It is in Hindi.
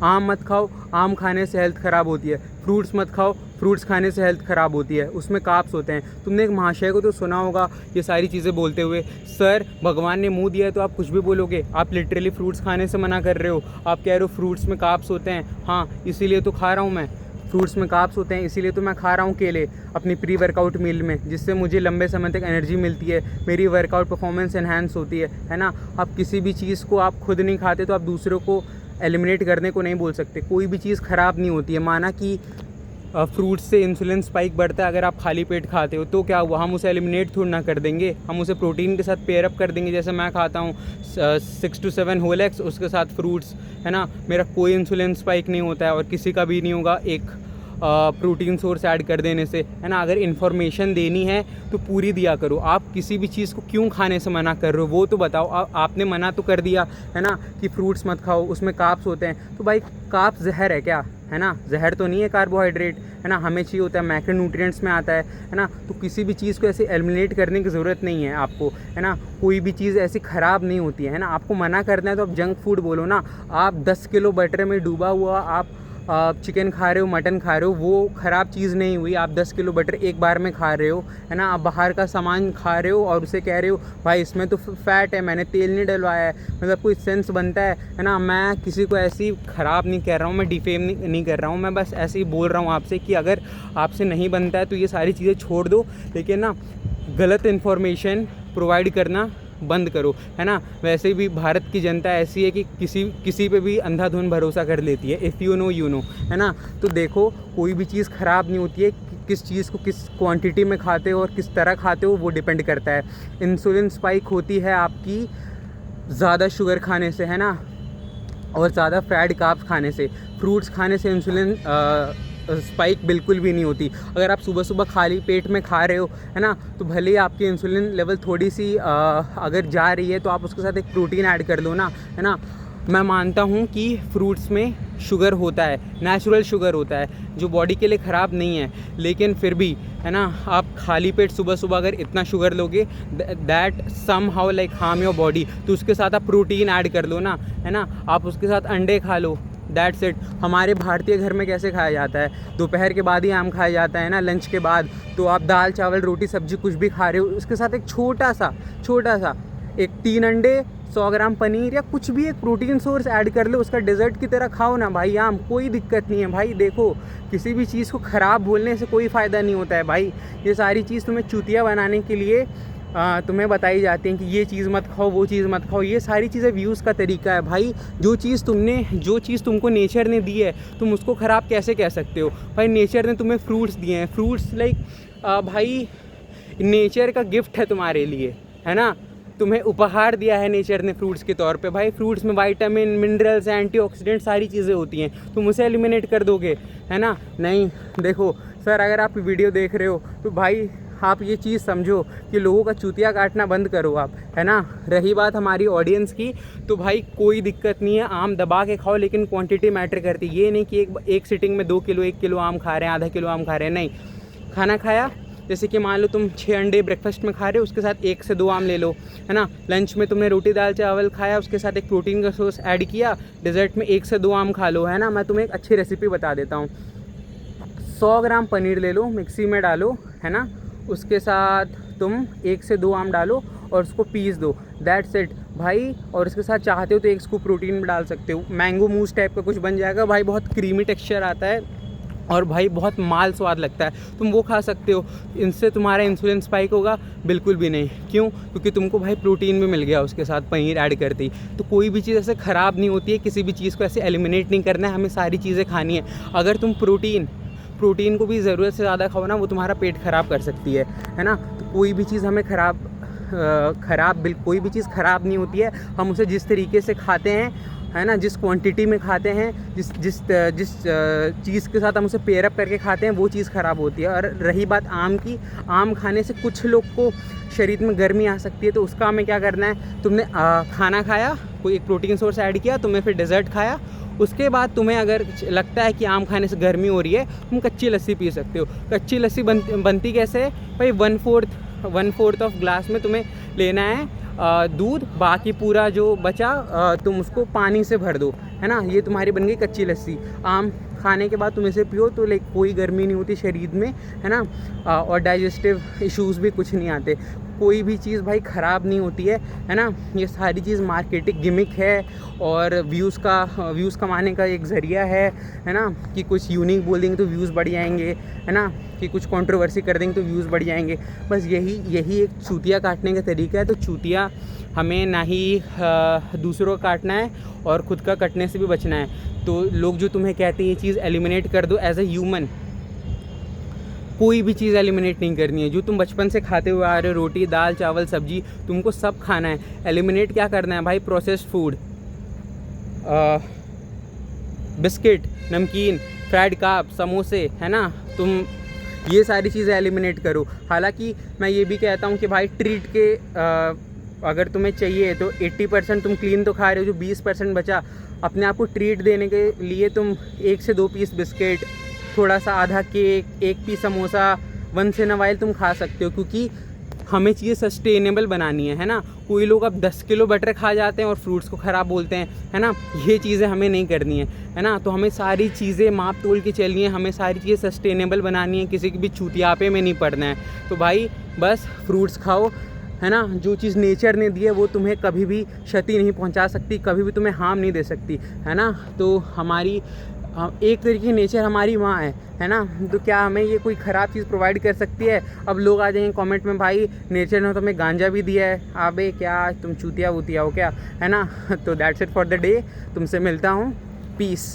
आम मत खाओ, आम खाने से हेल्थ ख़राब होती है। फ्रूट्स मत खाओ, फ्रूट्स खाने से हेल्थ ख़राब होती है, उसमें कार्ब्स होते हैं। तुमने एक महाशय को तो सुना होगा ये सारी चीज़ें बोलते हुए, सर भगवान ने मुंह दिया है तो आप कुछ भी बोलोगे, आप लिटरली फ्रूट्स खाने से मना कर रहे हो। आप कह रहे हो फ्रूट्स में कार्ब्स होते हैं, हाँ इसीलिए तो खा रहा हूँ मैं, फ्रूट्स में कार्ब्स होते हैं इसीलिए तो मैं खा रहा हूँ केले अपनी प्री वर्कआउट मील में, जिससे मुझे लंबे समय तक एनर्जी मिलती है, मेरी वर्कआउट परफॉर्मेंस एनहांस होती है ना। आप किसी भी चीज़ को आप खुद नहीं खाते तो आप दूसरों को एलिमिनेट करने को नहीं बोल सकते। कोई भी चीज़ ख़राब नहीं होती है। माना कि फ्रूट्स से इंसुलिन स्पाइक बढ़ता है अगर आप खाली पेट खाते हो, तो क्या हुआ, हम उसे एलिमिनेट थोड़ा ना कर देंगे, हम उसे प्रोटीन के साथ पेयरअप कर देंगे। जैसे मैं खाता हूँ 6 to 7 होल एग्स, उसके साथ फ्रूट्स, है ना, मेरा कोई इंसुलिन स्पाइक नहीं होता है और किसी का भी नहीं होगा एक प्रोटीन सोर्स ऐड कर देने से, है ना। अगर इन्फॉर्मेशन देनी है तो पूरी दिया करो। आप किसी भी चीज़ को क्यों खाने से मना कर रहे हो वो तो बताओ। आपने मना तो कर दिया है ना कि फ्रूट्स मत खाओ, उसमें कार्ब्स होते हैं, तो भाई कार्ब्स जहर है क्या, है ना, जहर तो नहीं है कार्बोहाइड्रेट, है ना, हमें चाहिए होता है, मैक्रोन्यूट्रिएंट्स में आता है ना। तो किसी भी चीज़ को ऐसे एलिमिनेट करने की ज़रूरत नहीं है आपको, है ना। कोई भी चीज़ ऐसी ख़राब नहीं होती है ना। आपको मना करना है तो आप जंक फूड बोलो ना। आप 10 किलो बटर में डूबा हुआ आप चिकन खा रहे हो, मटन खा रहे हो, वो ख़राब चीज़ नहीं हुई। आप 10 किलो बटर एक बार में खा रहे हो, है ना। आप बाहर का सामान खा रहे हो और उसे कह रहे हो भाई इसमें तो फ़ैट है, मैंने तेल नहीं डलवाया है, मतलब कोई सेंस बनता है ना। मैं किसी को ऐसी ख़राब नहीं कह रहा हूँ, मैं डिफेम नहीं कर रहा हूँ, मैं बस ऐसे ही बोल रहा हूँ आपसे कि अगर आपसे नहीं बनता है तो ये सारी चीज़ें छोड़ दो, लेकिन ना गलत इन्फॉर्मेशन प्रोवाइड करना बंद करो, है ना। वैसे भी भारत की जनता ऐसी है कि किसी पे भी अंधाधुंध भरोसा कर लेती है। If you know you know, है ना। तो देखो कोई भी चीज़ ख़राब नहीं होती है, किस चीज़ को किस क्वांटिटी में खाते हो और किस तरह खाते हो वो डिपेंड करता है। इंसुलिन स्पाइक होती है आपकी ज़्यादा शुगर खाने से, है ना, और ज़्यादा फ्राइड कार्ब्स खाने से। फ्रूट्स खाने से इंसुलिन स्पाइक बिल्कुल भी नहीं होती। अगर आप सुबह सुबह खाली पेट में खा रहे हो, है ना, तो भले ही आपकी इंसुलिन लेवल थोड़ी सी अगर जा रही है तो आप उसके साथ एक प्रोटीन ऐड कर लो ना, है ना। मैं मानता हूँ कि फ्रूट्स में शुगर होता है, नेचुरल शुगर होता है जो बॉडी के लिए ख़राब नहीं है, लेकिन फिर भी, है ना, आप खाली पेट सुबह सुबह अगर इतना शुगर लोगे that somehow like harm your body, तो उसके साथ आप प्रोटीन ऐड कर लो ना, है ना। आप उसके साथ अंडे खा लो, दैट्स इट। हमारे भारतीय घर में कैसे खाया जाता है, दोपहर के बाद ही आम खाया जाता है ना, लंच के बाद। तो आप दाल चावल रोटी सब्जी कुछ भी खा रहे हो, उसके साथ एक छोटा सा एक 3 अंडे 100 ग्राम पनीर या कुछ भी एक प्रोटीन सोर्स ऐड कर लो, उसका डेजर्ट की तरह खाओ ना भाई आम, कोई दिक्कत नहीं है भाई। देखो किसी भी चीज़ को ख़राब बोलने से कोई फ़ायदा नहीं होता है भाई। ये सारी चीज़ तुम्हें चूतिया बनाने के लिए तुम्हें बताई जाती हैं कि ये चीज़ मत खाओ, वो चीज़ मत खाओ। ये सारी चीज़ें व्यूज़ का तरीका है भाई। जो चीज़ तुमको नेचर ने दी है तुम उसको ख़राब कैसे कह सकते हो भाई। नेचर ने तुम्हें फ्रूट्स दिए हैं, फ्रूट्स लाइक भाई नेचर का गिफ्ट है तुम्हारे लिए, है ना। तुम्हें उपहार दिया है नेचर ने फ्रूट्स के तौर पे भाई। फ्रूट्स में विटामिन मिनरल्स एंटीऑक्सीडेंट सारी चीज़ें होती हैं, तुम उसे एलिमिनेट कर दोगे, है ना। नहीं, देखो सर अगर आप वीडियो देख रहे हो तो भाई आप ये चीज़ समझो कि लोगों का चूतिया काटना बंद करो आप, है ना। रही बात हमारी ऑडियंस की, तो भाई कोई दिक्कत नहीं है, आम दबा के खाओ, लेकिन क्वांटिटी मैटर करती है। ये नहीं कि एक सिटिंग में 2 किलो 1 किलो आम खा रहे हैं, आधा किलो आम खा रहे हैं, नहीं। खाना खाया, जैसे कि मान लो तुम 6 अंडे ब्रेकफास्ट में खा रहे हो, उसके साथ 1 से 2 आम ले लो, है ना। लंच में तुमने रोटी दाल चावल खाया, उसके साथ एक प्रोटीन का सोर्स ऐड किया, डेजर्ट में 1 से 2 आम खा लो, है ना। मैं तुम्हें एक अच्छी रेसिपी बता देता हूँ। 100 ग्राम पनीर ले लो, मिक्सी में डालो, है ना, उसके साथ तुम 1 से 2 आम डालो और उसको पीस दो, दैट्स इट भाई। और उसके साथ चाहते हो तो 1 स्कूप प्रोटीन में डाल सकते हो, मैंगो मूस टाइप का कुछ बन जाएगा भाई। बहुत क्रीमी टेक्सचर आता है और भाई बहुत माल स्वाद लगता है, तुम वो खा सकते हो। इनसे तुम्हारा इंसुलिन स्पाइक होगा बिल्कुल भी नहीं। क्यों? क्योंकि तुमको भाई प्रोटीन भी मिल गया उसके साथ पनीर ऐड करते ही। तो कोई भी चीज़ ऐसे ख़राब नहीं होती है, किसी भी चीज़ को ऐसे एलिमिनेट नहीं करना है, हमें सारी चीज़ें खानी है। अगर तुम प्रोटीन को भी ज़रूरत से ज़्यादा खाओ ना, वो तुम्हारा पेट ख़राब कर सकती है ना। तो कोई भी चीज़ हमें कोई भी चीज़ ख़राब नहीं होती है। हम उसे जिस तरीके से खाते हैं, है ना, जिस क्वांटिटी में खाते हैं, जिस चीज़ के साथ हम उसे पेयरअप करके खाते हैं, वो चीज़ ख़राब होती है। और रही बात आम की, आम खाने से कुछ लोग को शरीर में गर्मी आ सकती है, तो उसका हमें क्या करना है, तुमने खाना खाया, कोई एक प्रोटीन सोर्स ऐड किया, तुमने फिर डेजर्ट खाया, उसके बाद तुम्हें अगर लगता है कि आम खाने से गर्मी हो रही है, तुम कच्ची लस्सी पी सकते हो। कच्ची लस्सी बनती कैसे है भाई, 1/4 ऑफ ग्लास में तुम्हें लेना है दूध, बाकी पूरा जो बचा तुम उसको पानी से भर दो, है ना। ये तुम्हारी बन गई कच्ची लस्सी। आम खाने के बाद तुम इसे पियो तो लाइक कोई गर्मी नहीं होती शरीर में, है ना, और डाइजेस्टिव इश्यूज़ भी कुछ नहीं आते। कोई भी चीज़ भाई ख़राब नहीं होती है ना। ये सारी चीज़ मार्केटिंग गिमिक है और व्यूज़ कमाने का एक ज़रिया है ना, कि कुछ यूनिक बोल देंगे तो व्यूज़ बढ़ जाएंगे, है ना, कि कुछ कंट्रोवर्सी कर देंगे तो व्यूज़ बढ़ जाएंगे। बस यही एक चूतिया काटने का तरीका है। तो चूतिया हमें ना ही दूसरों का काटना है और ख़ुद का कटने से भी बचना है। तो लोग जो तुम्हें कहते हैं ये चीज़ एलिमिनेट कर दो, एज ए ह्यूमन कोई भी चीज़ एलिमिनेट नहीं करनी है। जो तुम बचपन से खाते हुए आ रहे हो, रोटी दाल चावल सब्जी, तुमको सब खाना है। एलिमिनेट क्या करना है भाई? प्रोसेस्ड फूड, बिस्किट, नमकीन, फ्राइड कार्ब, समोसे, है ना, तुम ये सारी चीज़ें एलिमिनेट करो। हालांकि मैं ये भी कहता हूँ कि भाई ट्रीट के अगर तुम्हें चाहिए तो 80% तुम क्लीन तो खा रहे हो, जो 20% बचा अपने आप को ट्रीट देने के लिए तुम 1 से 2 पीस बिस्किट, थोड़ा सा आधा cake, 1 piece samosa, once in a while तुम खा सकते हो, क्योंकि हमें चीज़ें सस्टेनेबल बनानी है ना। कोई लोग अब 10 किलो बटर खा जाते हैं और फ्रूट्स को ख़राब बोलते हैं, है ना। ये चीज़ें हमें नहीं करनी है ना। तो हमें सारी चीज़ें माप तोल के चलनी है, हमें सारी चीज़ें सस्टेनेबल बनानी है, किसी की भी चूतियापे में नहीं पड़ना है। तो भाई बस फ्रूट्स खाओ, है ना। जो चीज़ नेचर ने दी है वो तुम्हें कभी भी क्षति नहीं पहुंचा सकती, कभी भी तुम्हें हार्म नहीं दे सकती, है ना। तो हमारी एक तरीके की नेचर हमारी माँ है ना। तो क्या हमें ये कोई ख़राब चीज़ प्रोवाइड कर सकती है? अब लोग आ जाएंगे कमेंट में, भाई नेचर ने तो हमें गांजा भी दिया है, अबे क्या तुम चूतिया वूतिया हो क्या, है ना। तो that's it for the day. तुमसे मिलता हूँ, पीस।